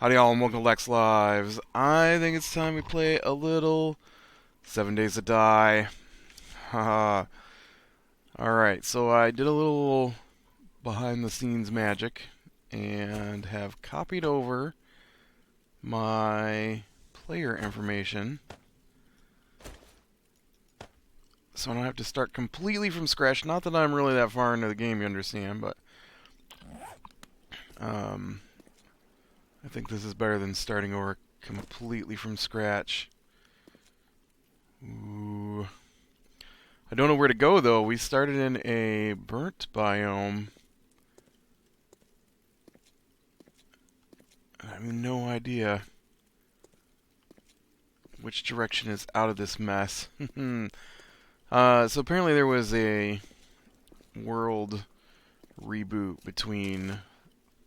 Howdy y'all, and welcome to Lex Lives. I think it's time we play a little 7 Days to Die. Haha. Alright, so I did a little behind the scenes magic and have copied over my player information so I don't have to start completely from scratch. Not that I'm really that far into the game, you understand, but I think this is better than starting over completely from scratch. Ooh. I don't know where to go, though. We started in a burnt biome. I have no idea which direction is out of this mess. So apparently there was a world reboot between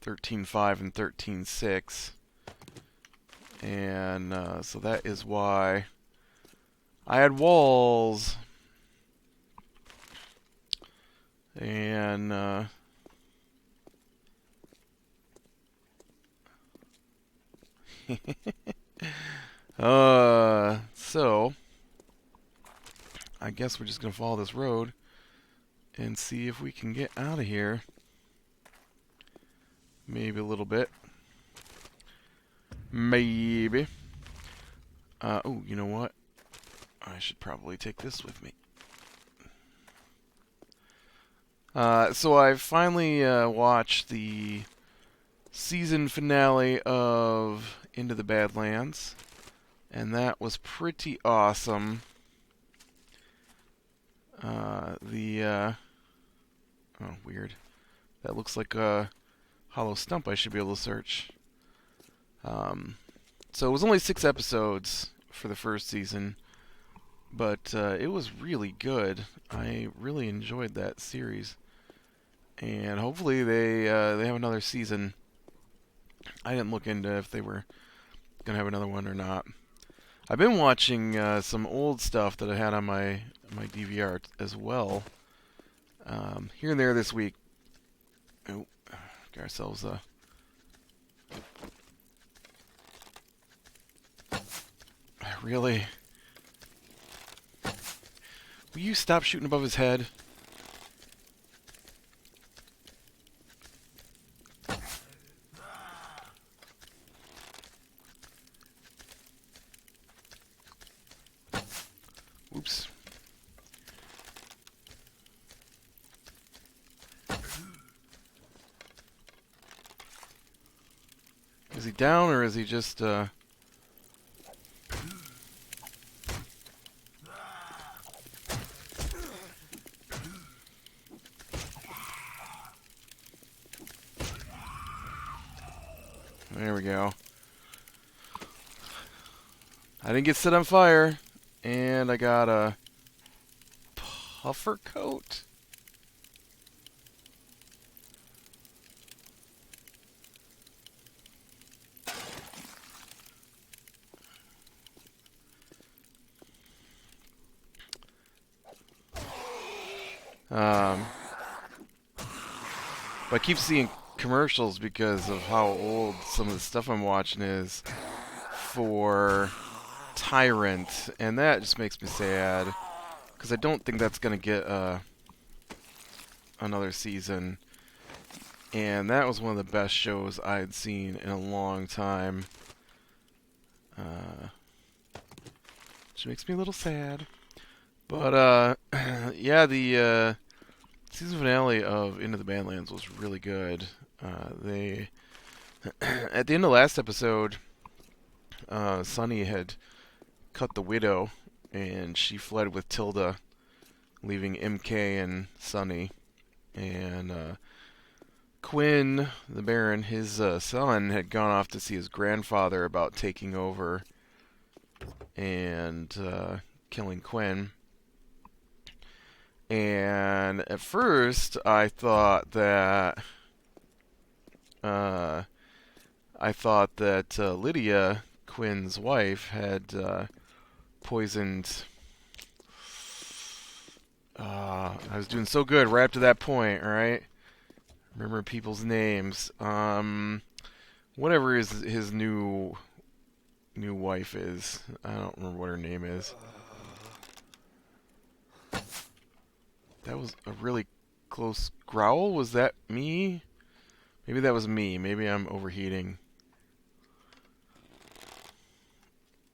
13.5 and 13.6. And so that is why I had walls. And so I guess we're just gonna follow this road and see if we can get out of here. Maybe a little bit. Maybe. Oh, you know what? I should probably take this with me. So I finally watched the season finale of Into the Badlands, and that was pretty awesome. Oh, weird. That looks like a hollow stump I should be able to search. So it was only 6 episodes for the first season, but it was really good. I really enjoyed that series, and hopefully they have another season. I didn't look into if they were gonna have another one or not. I've been watching some old stuff that I had on my DVR as well, here and there this week. Oh, got ourselves a. Really? Will you stop shooting above his head? Oops. Is he down or is he just There we go. I didn't get set on fire, and I got a puffer coat. But I keep seeing commercials because of how old some of the stuff I'm watching is for Tyrant, and that just makes me sad because I don't think that's gonna get another season. And that was one of the best shows I had seen in a long time. Which makes me a little sad. But, yeah, the season finale of Into the Badlands was really good. They, at the end of the last episode, Sunny had cut the widow, and she fled with Tilda, leaving MK and Sunny. And Quinn, the Baron, his son, had gone off to see his grandfather about taking over and killing Quinn. And at first, I thought that Lydia, Quinn's wife, had poisoned. I was doing so good right up to that point, all right? Remember people's names. whatever his new wife is. I don't remember what her name is. That was a really close growl. Was that me? Maybe that was me. Maybe I'm overheating.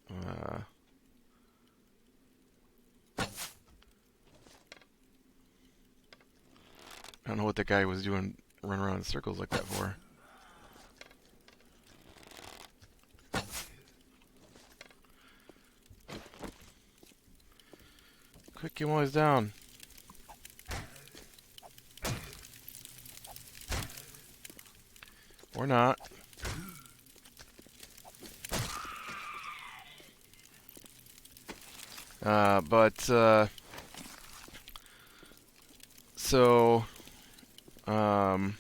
Uh, I don't know what that guy was doing, running around in circles like that for. Quick, get while he's down. Or not. So, I'm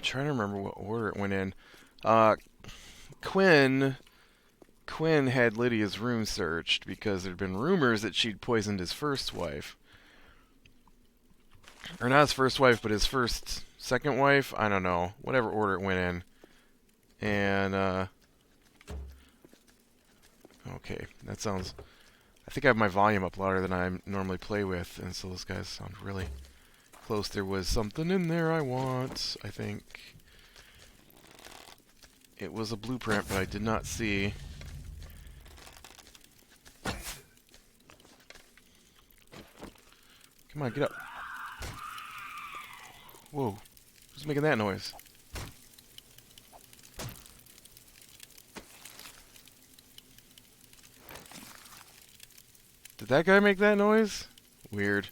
trying to remember what order it went in. Uh, Quinn had Lydia's room searched because there'd been rumors that she'd poisoned his first wife. Or not his first wife, but his second wife? I don't know. Whatever order it went in. And, okay, that sounds... I think I have my volume up louder than I normally play with, and so those guys sound really close. There was something in there I want, I think. It was a blueprint, but I did not see. Come on, get up. Whoa. Who's making that noise? Did that guy make that noise? Weird.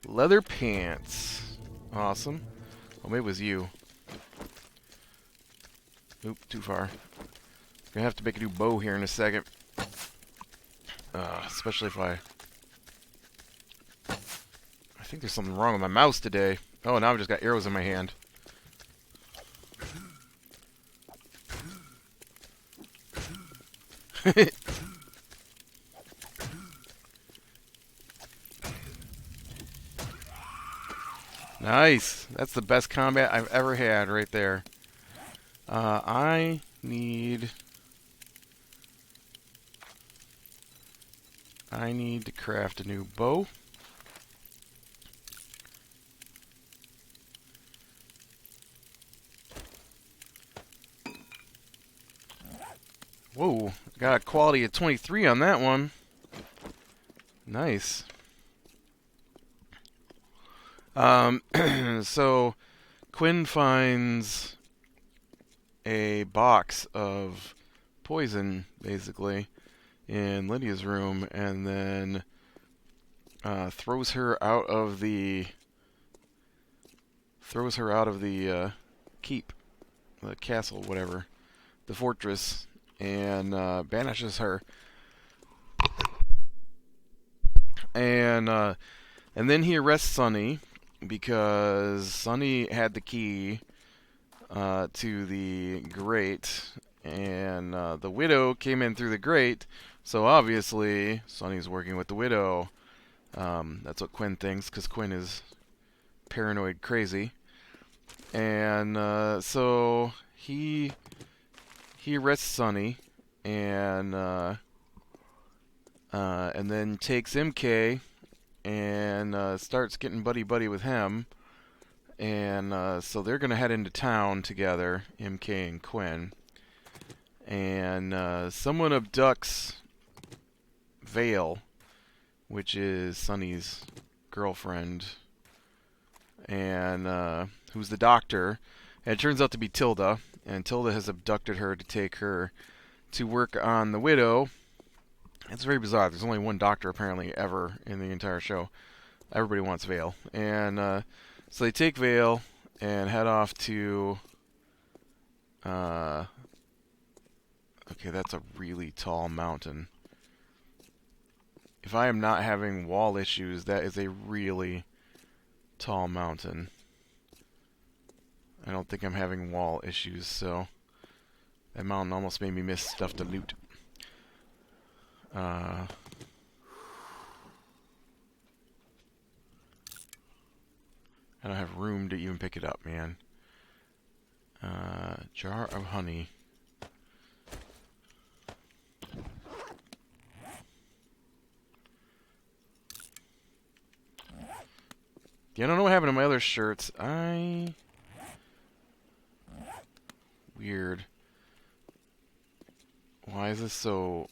Leather pants. Awesome. Oh, maybe it was you. Oop, too far. Gonna have to make a new bow here in a second. Especially if I think there's something wrong with my mouse today. Oh, now I've just got arrows in my hand. Nice. That's the best combat I've ever had right there. I need to craft a new bow. Whoa, got a quality of 23 on that one. Nice. So Quinn finds a box of poison, basically, in Lydia's room, and then throws her out of the keep, the castle, whatever, the fortress, and banishes her. And then he arrests Sunny because Sunny had the key to the grate, and the widow came in through the grate. So obviously, Sunny's working with the widow. That's what Quinn thinks, because Quinn is paranoid crazy. And so he arrests Sunny, and then takes MK and starts getting buddy-buddy with him. And so they're going to head into town together, MK and Quinn. And someone abducts Vale, which is Sunny's girlfriend, and who's the doctor. And it turns out to be Tilda, and Tilda has abducted her to take her to work on the widow. It's very bizarre. There's only one doctor apparently ever in the entire show. Everybody wants Vale. And so they take Vale and head off to... okay, that's a really tall mountain. If I am not having wall issues, that is a really tall mountain. I don't think I'm having wall issues, so that mountain almost made me miss stuff to loot. Uh, I don't have room to even pick it up, man. Jar of honey. Yeah, I don't know what happened to my other shirts. Weird. Why is this so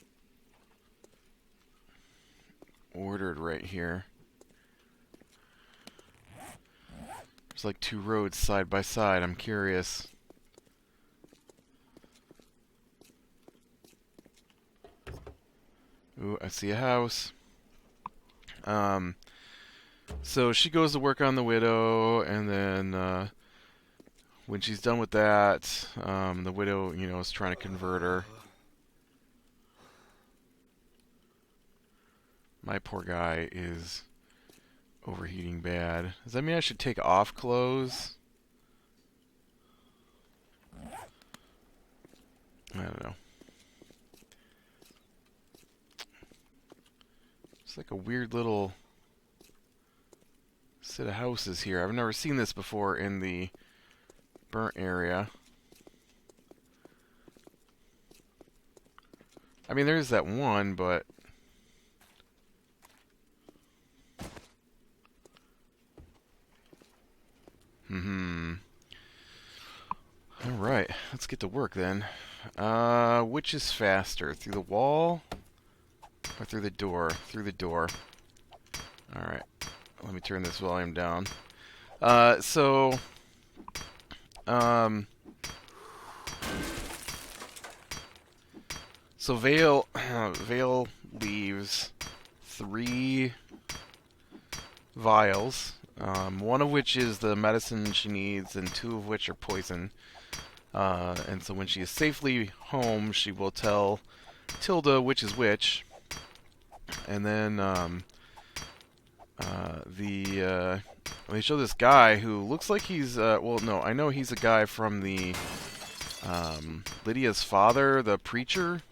ordered right here? There's like two roads side by side. I'm curious. Ooh, I see a house. So she goes to work on the widow, and then when she's done with that, the widow, is trying to convert her. My poor guy is overheating bad. Does that mean I should take off clothes? I don't know. It's like a weird little set of houses here. I've never seen this before in the burnt area. I mean, there's that one, but... Alright, let's get to work then. Which is faster? Through the wall? Or through the door? Through the door. Alright, let me turn this volume down. So Vale, Vale leaves 3 vials, one of which is the medicine she needs, and 2 of which are poison. And so when she is safely home, she will tell Tilda which is which. And then they show this guy who looks like he's well, no, I know he's a guy from the Lydia's father, the preacher,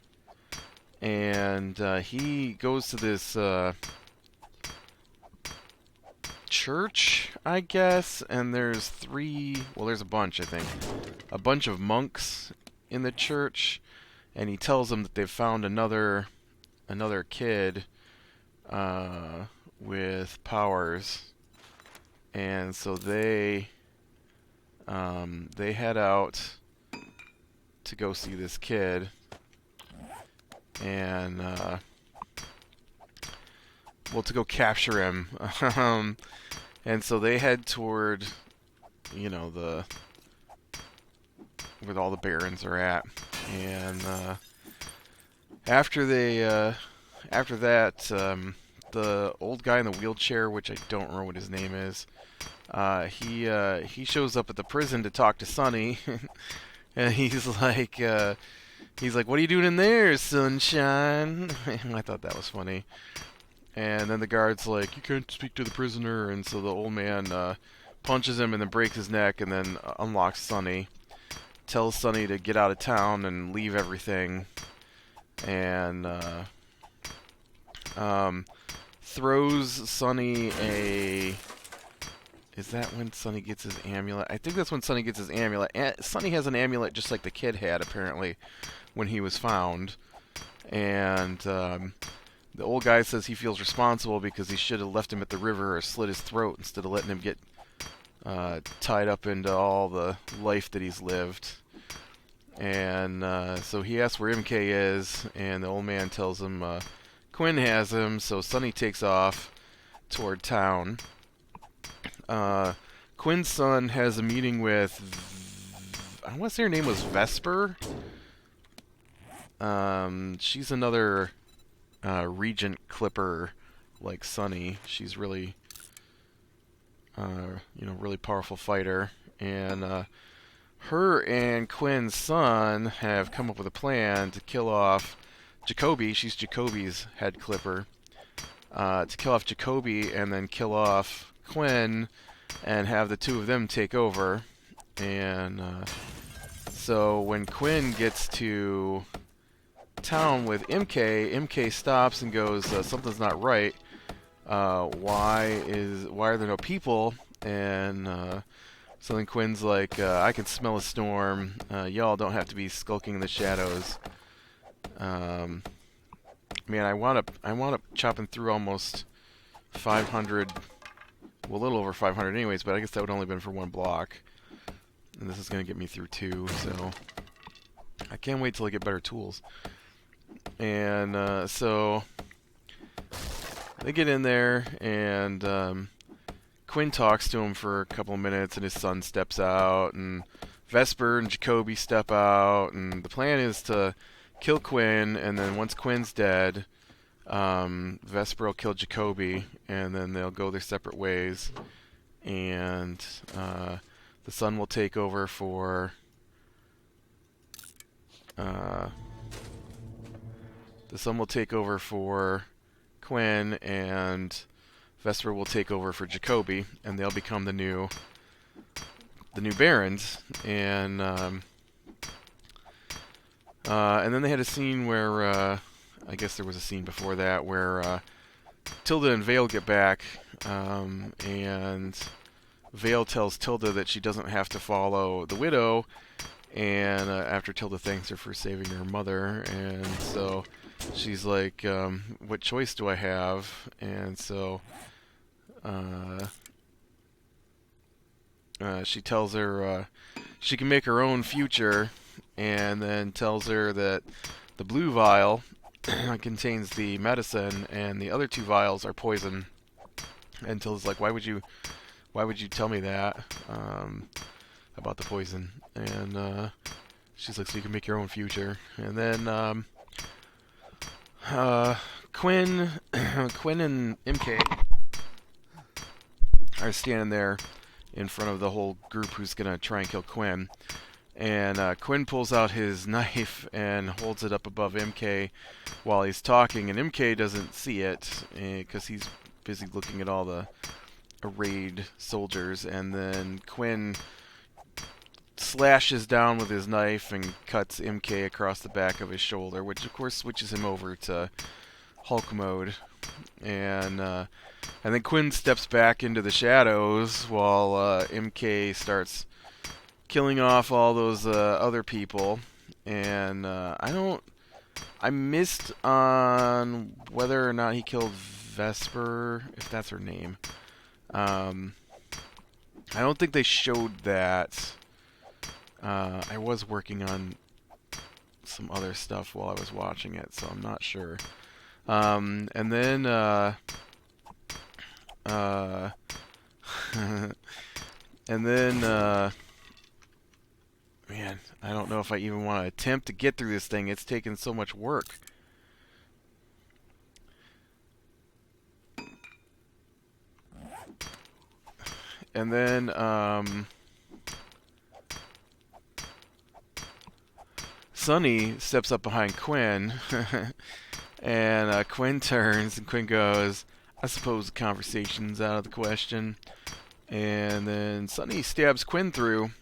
and he goes to this church, I guess, and there's there's a bunch, I think, a bunch of monks in the church, and he tells them that they've found another kid with powers, and so they head out to go see this kid, and to go capture him. And so they head toward, where all the barons are at, and after that, the old guy in the wheelchair, which I don't remember what his name is, he shows up at the prison to talk to Sonny, and he's like, what are you doing in there, sunshine? I thought that was funny. And then the guard's like, you can't speak to the prisoner, and so the old man punches him and then breaks his neck, and then unlocks Sonny, tells Sonny to get out of town and leave everything, and throws Sonny a... Is that when Sonny gets his amulet? I think that's when Sonny gets his amulet. Sonny has an amulet just like the kid had, apparently, when he was found. And the old guy says he feels responsible because he should have left him at the river or slit his throat instead of letting him get tied up into all the life that he's lived. And so he asks where MK is, and the old man tells him Quinn has him, so Sonny takes off toward town. Quinn's son has a meeting with, I want to say her name was Vesper. She's another Regent Clipper like Sonny. She's really, really powerful fighter. And her and Quinn's son have come up with a plan to kill off Jacoby. She's Jacoby's head Clipper. To kill off Jacoby and then kill off Quinn and have the two of them take over. And so when Quinn gets to town with MK. MK stops and goes, "Something's not right. Why are there no people?" And so then Quinn's like, "I can smell a storm. Y'all don't have to be skulking in the shadows." Man, I wound up chopping through almost 500, well, a little over 500 anyways, but I guess that would only been for one block. And this is going to get me through 2, so I can't wait till I get better tools. And so they get in there, and Quinn talks to him for a couple of minutes, and his son steps out, and Vesper and Jacoby step out, and the plan is to kill Quinn, and then once Quinn's dead, Vesper will kill Jacoby, and then they'll go their separate ways, and the son will take over for Quinn, and Vesper will take over for Jacoby, and they'll become the new Barons. And then they had a scene where I guess there was a scene before that where Tilda and Vale get back, and Vale tells Tilda that she doesn't have to follow the Widow, and after Tilda thanks her for saving her mother, and so she's like, "What choice do I have?" And so she tells her she can make her own future, and then tells her that the blue vial contains the medicine, and the other 2 vials are poison. And Tilda's like, "Why would you tell me that about the poison?" And she's like, "So you can make your own future." And then Quinn and MK are standing there in front of the whole group who's gonna try and kill Quinn. And Quinn pulls out his knife and holds it up above MK while he's talking, and MK doesn't see it because he's busy looking at all the arrayed soldiers. And then Quinn slashes down with his knife and cuts MK across the back of his shoulder, which of course switches him over to Hulk mode. And then Quinn steps back into the shadows while MK starts killing off all those other people. And I missed on whether or not he killed Vesper, if that's her name. I don't think they showed that. I was working on some other stuff while I was watching it, so I'm not sure. And then man, I don't know if I even want to attempt to get through this thing. It's taken so much work. And then Sonny steps up behind Quinn, and Quinn turns, and Quinn goes, "I suppose the conversation's out of the question." And then Sonny stabs Quinn through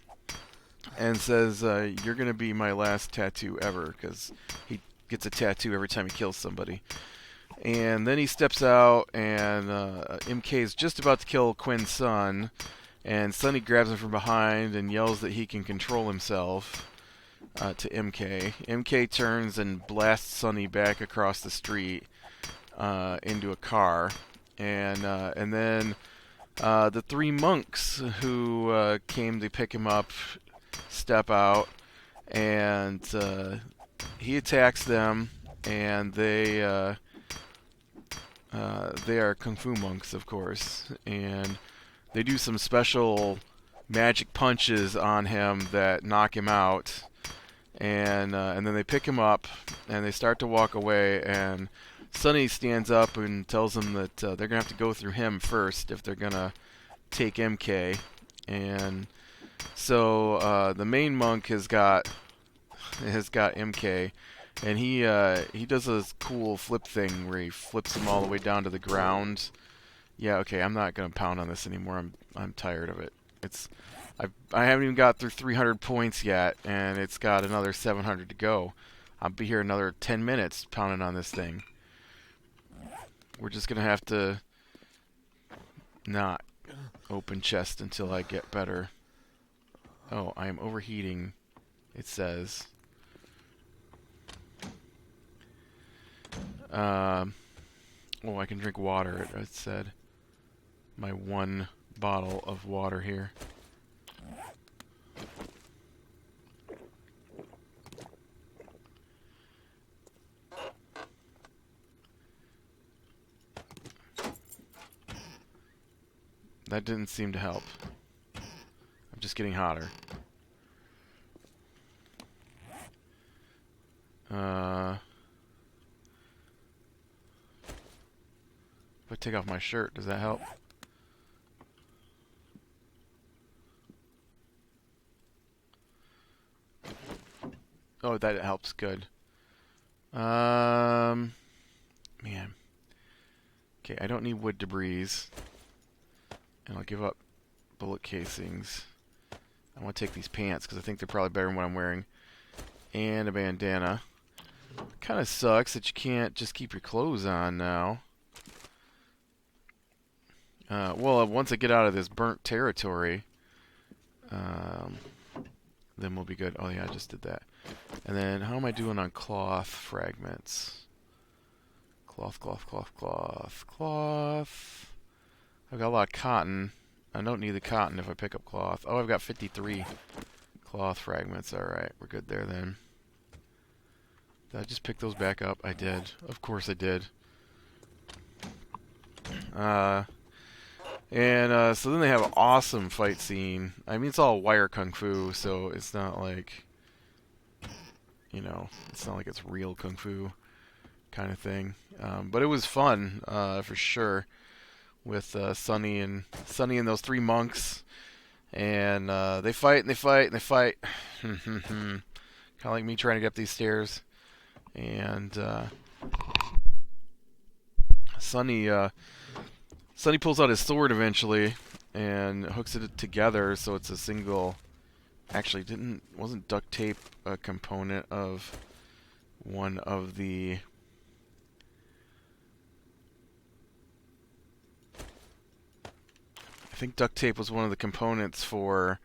and says, "You're going to be my last tattoo ever," because he gets a tattoo every time he kills somebody. And then he steps out, and MK is just about to kill Quinn's son, and Sonny grabs him from behind and yells that he can control himself to MK. MK turns and blasts Sonny back across the street into a car. And then the 3 monks who came to pick him up step out, and he attacks them, and they are kung fu monks, of course, and they do some special magic punches on him that knock him out, and then they pick him up, and they start to walk away, and Sonny stands up and tells them that they're going to have to go through him first if they're going to take MK. And so the main monk has got MK, and he does this cool flip thing where he flips him all the way down to the ground. Yeah, okay, I'm not going to pound on this anymore. I'm tired of it. I haven't even got through 300 points yet, and it's got another 700 to go. I'll be here another 10 minutes pounding on this thing. We're just going to have to not open chest until I get better. Oh, I am overheating, it says. Oh, I can drink water, it said. My one bottle of water here. That didn't seem to help. I'm just getting hotter. If I take off my shirt, does that help? Oh, that helps. Good. Man. Okay, I don't need wood debris. And I'll give up bullet casings. I want to take these pants because I think they're probably better than what I'm wearing. And a bandana. Kind of sucks that you can't just keep your clothes on now. Well, once I get out of this burnt territory, then we'll be good. Oh yeah, I just did that. And then how am I doing on cloth fragments? Cloth. I've got a lot of cotton. I don't need the cotton if I pick up cloth. Oh, I've got 53 cloth fragments. Alright, we're good there then. Did I just pick those back up? I did. Of course I did. So then they have an awesome fight scene. I mean, it's all wire kung fu, so it's not like, you know, it's not like it's real kung fu kind of thing. But it was fun, for sure, with Sunny and those three monks. And they fight and they fight and they fight. Kind of like me trying to get up these stairs. And Sunny pulls out his sword eventually and hooks it together so it's a single. Actually, wasn't duct tape a component of one of the? I think duct tape was one of the components for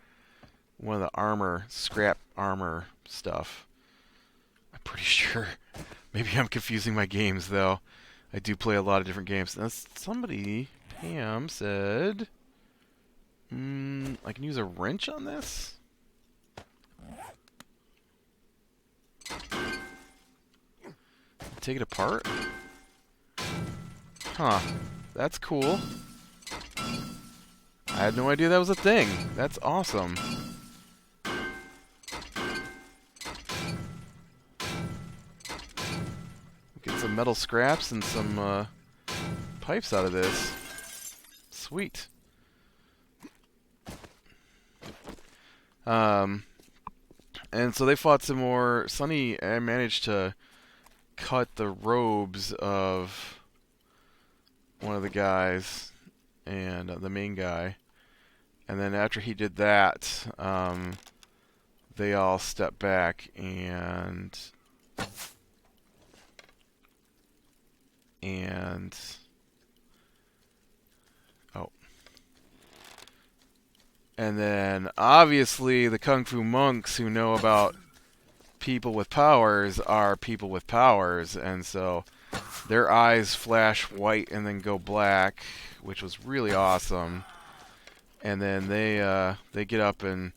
one of the scrap armor stuff. I'm pretty sure. Maybe I'm confusing my games though. I do play a lot of different games. Now, Pam said, I can use a wrench on this? Take it apart? Huh. That's cool. I had no idea that was a thing. That's awesome. Get some metal scraps and some pipes out of this. Sweet. And so they fought some more. Sunny managed to cut the robes of one of the guys and the main guy. And then after he did that, they all stepped back and then obviously the Kung Fu monks who know about people with powers are people with powers, and so their eyes flash white and then go black, which was really awesome. And then they get up and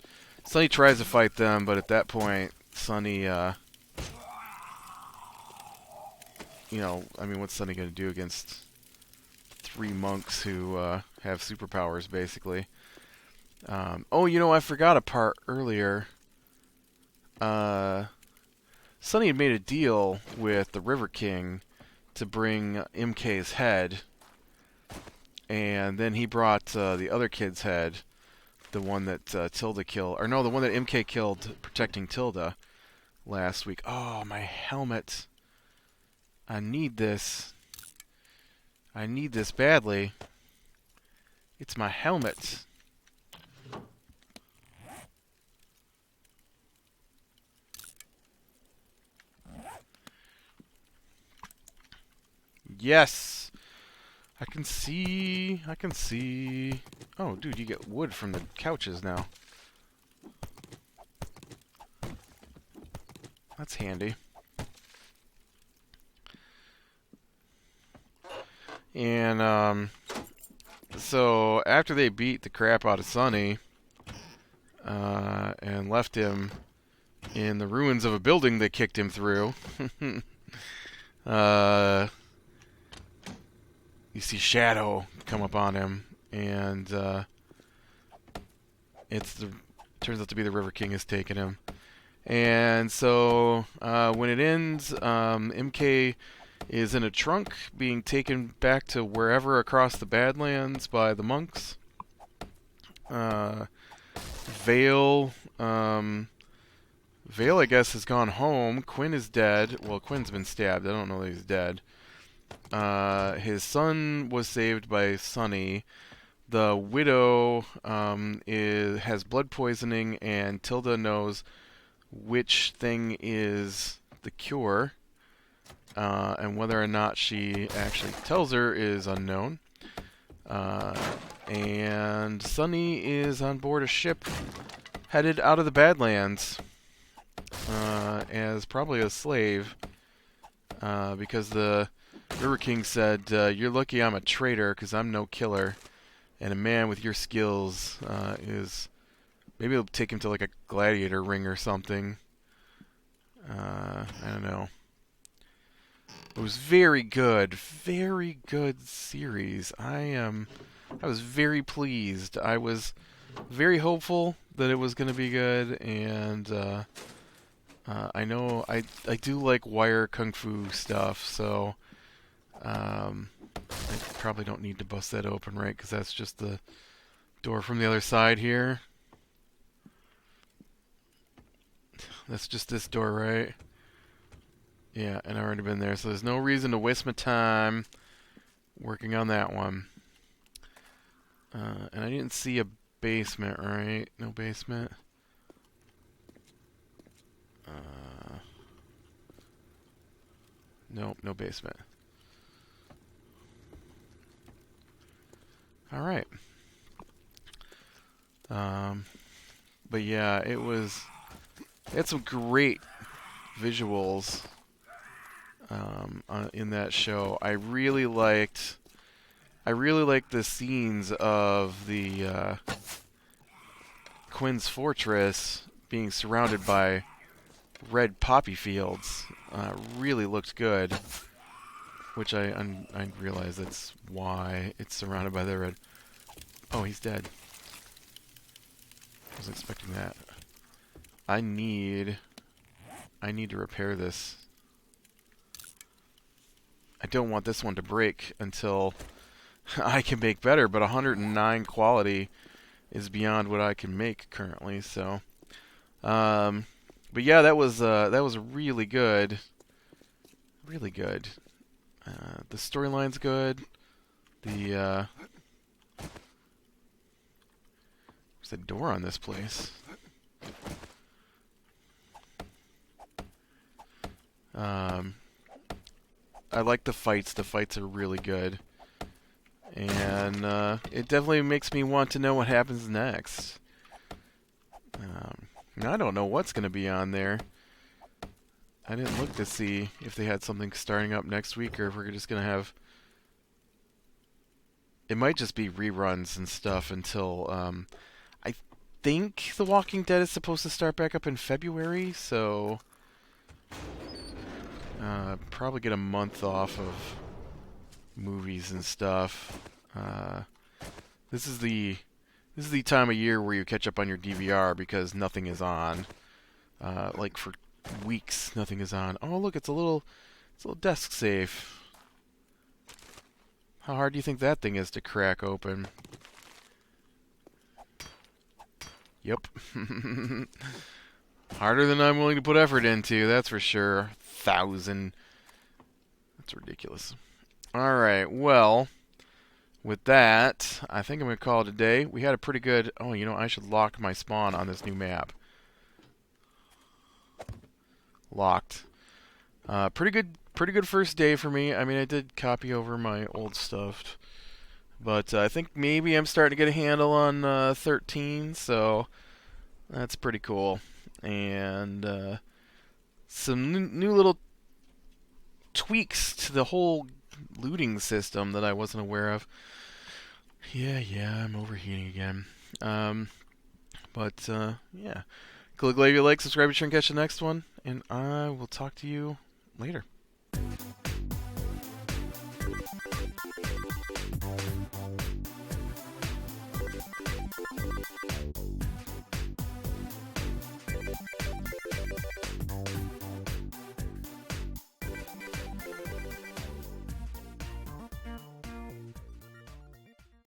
Sunny tries to fight them, but at that point Sunny what's Sunny going to do against three monks who have superpowers, basically? I forgot a part earlier. Sunny had made a deal with the River King to bring MK's head, and then he brought the other kid's head, the one that Tilda killed, or no, the one that MK killed protecting Tilda last week. Oh, my helmet. I need this. I need this badly. It's my helmet. Yes! I can see. I can see. Oh, dude, you get wood from the couches now. That's handy. And, so after they beat the crap out of Sonny, and left him in the ruins of a building they kicked him through, uh, you see Shadow come up on him, and, turns out to be the River King has taken him. And so, when it ends, MK is in a trunk being taken back to wherever across the Badlands by the monks. Vale, Vale, I guess, has gone home. Quinn is dead. Well, Quinn's been stabbed. I don't know that he's dead. His son was saved by Sonny. The widow has blood poisoning, and Tilda knows which thing is the cure. And whether or not she actually tells her is unknown. And Sonny is on board a ship headed out of the Badlands as probably a slave, because the River King said, "You're lucky I'm a traitor, because I'm no killer, and a man with your skills is..." Maybe it'll take him to like a gladiator ring or something. I don't know. It was very good series. I was very pleased. I was very hopeful that it was going to be good, and I know I do like wire kung fu stuff, so I probably don't need to bust that open, right? Because that's just the door from the other side here. That's just this door, right? Yeah, and I've already been there, so there's no reason to waste my time working on that one. And I didn't see a basement, right? No basement. Nope, no basement. Alright. But yeah, it had some great visuals in that show. I really liked the scenes of the Quinn's fortress being surrounded by red poppy fields. Really looked good, which I realize that's why it's surrounded by the red. Oh, he's dead. I wasn't expecting that. I need to repair this. I don't want this one to break until I can make better, but 109 quality is beyond what I can make currently, so but yeah, that was really good. Really good. The storyline's good. There's a door on this place. I like the fights. The fights are really good. And it definitely makes me want to know what happens next. I don't know what's going to be on there. I didn't look to see if they had something starting up next week, or if we're just going to have... It might just be reruns and stuff until... I think The Walking Dead is supposed to start back up in February, so... probably get a month off of movies and stuff. This is the time of year where you catch up on your DVR because nothing is on. Like for weeks, nothing is on. Oh, look, it's a little desk safe. How hard do you think that thing is to crack open? Yep. Harder than I'm willing to put effort into, that's for sure. 1,000. That's ridiculous. Alright, well, with that, I think I'm going to call it a day. We had a pretty good... Oh, you know, I should lock my spawn on this new map. Locked. Pretty good pretty good first day for me. I mean, I did copy over my old stuff, but I think maybe I'm starting to get a handle on 13, so that's pretty cool. And some new little tweaks to the whole looting system that I wasn't aware of. Yeah, I'm overheating again. Um, but yeah, glad you like, subscribe, and catch the next one, and I will talk to you later.